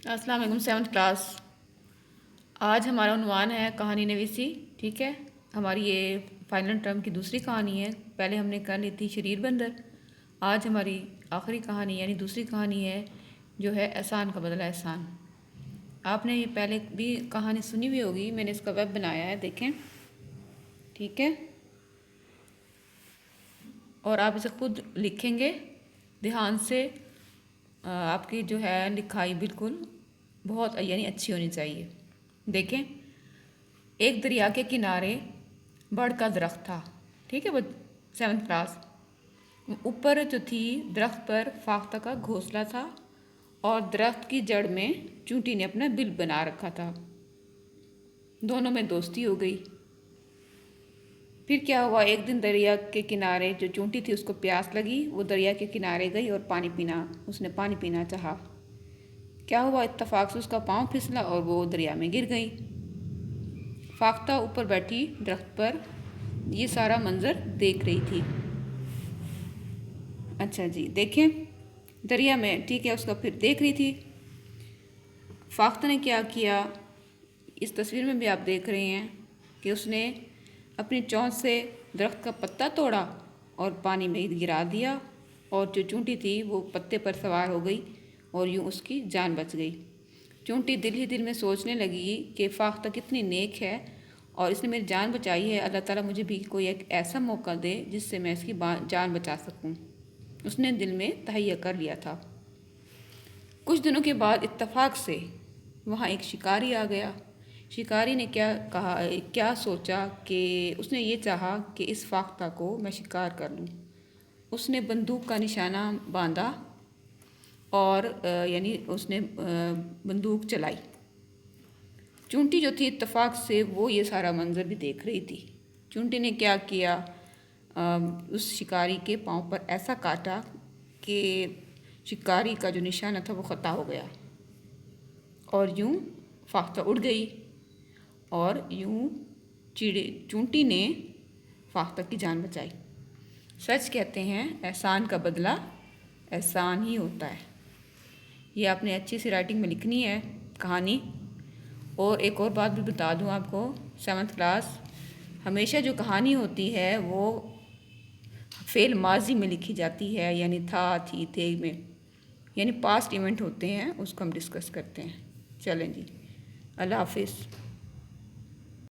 السلام علیکم 7th class. آج ہمارا عنوان ہے کہانی نویسی۔ ٹھیک ہے، ہماری یہ فائنل ٹرم کی دوسری کہانی ہے۔ پہلے ہم نے کر لی تھی شریر بندر۔ آج ہماری آخری کہانی یعنی دوسری کہانی ہے جو ہے احسان کا بدلہ احسان۔ آپ نے یہ پہلے بھی کہانی سنی ہوئی ہوگی، میں نے اس کا ویب بنایا ہے، دیکھیں۔ ٹھیک ہے، اور آپ اسے خود لکھیں گے دھیان سے۔ آپ کی جو ہے لکھائی بالکل بہت یعنی اچھی ہونی چاہیے۔ دیکھیں، ایک دریا کے کنارے بڑھ کا درخت تھا۔ ٹھیک ہے، 7th کلاس۔ اوپر جو تھی درخت پر فاختہ کا گھونسلہ تھا اور درخت کی جڑ میں چونٹی نے اپنا بل بنا رکھا تھا۔ دونوں میں دوستی ہو گئی۔ پھر کیا ہوا، ایک دن دریا کے کنارے جو چونٹی تھی اس کو پیاس لگی، وہ دریا کے کنارے گئی اور اس نے پانی پینا چاہا۔ کیا ہوا، اتفاق سے اس کا پاؤں پھسلا اور وہ دریا میں گر گئی۔ فاختہ اوپر بیٹھی درخت پر یہ سارا منظر دیکھ رہی تھی۔ اچھا جی، دیکھیں دریا میں، ٹھیک ہے، اس کا پھر دیکھ رہی تھی۔ فاختہ نے کیا کیا، اس تصویر میں بھی آپ دیکھ رہے ہیں کہ اس نے اپنی چونچ سے درخت کا پتا توڑا اور پانی میں گرا دیا، اور جو چونٹی تھی وہ پتے پر سوار ہو گئی اور یوں اس کی جان بچ گئی۔ چونٹی دل ہی دل میں سوچنے لگی کہ فاختہ کتنی نیک ہے اور اس نے میری جان بچائی ہے، اللہ تعالیٰ مجھے بھی کوئی ایک ایسا موقع دے جس سے میں اس کی جان بچا سکوں۔ اس نے دل میں تہیہ کر لیا تھا۔ کچھ دنوں کے بعد اتفاق سے وہاں ایک شکاری آ گیا۔ شکاری نے کیا سوچا کہ اس نے یہ چاہا کہ اس فاختہ کو میں شکار کر لوں۔ اس نے بندوق کا نشانہ باندھا اور یعنی اس نے بندوق چلائی۔ چونٹی جو تھی اتفاق سے وہ یہ سارا منظر بھی دیکھ رہی تھی۔ چونٹی نے کیا کیا، اس شکاری کے پاؤں پر ایسا کاٹا کہ شکاری کا جو نشانہ تھا وہ خطا ہو گیا، اور یوں فاختہ اڑ گئی، اور یوں چونٹی نے فاختہ کی جان بچائی۔ سچ کہتے ہیں احسان کا بدلہ احسان ہی ہوتا ہے۔ یہ آپ نے اچھی سی رائٹنگ میں لکھنی ہے کہانی۔ اور ایک اور بات بھی بتا دوں آپ کو، 7th کلاس، ہمیشہ جو کہانی ہوتی ہے وہ فعل ماضی میں لکھی جاتی ہے، یعنی تھا، تھی، تھے میں، یعنی پاسٹ ایونٹ ہوتے ہیں، اس کو ہم ڈسکس کرتے ہیں۔ چلیں جی، اللہ حافظ۔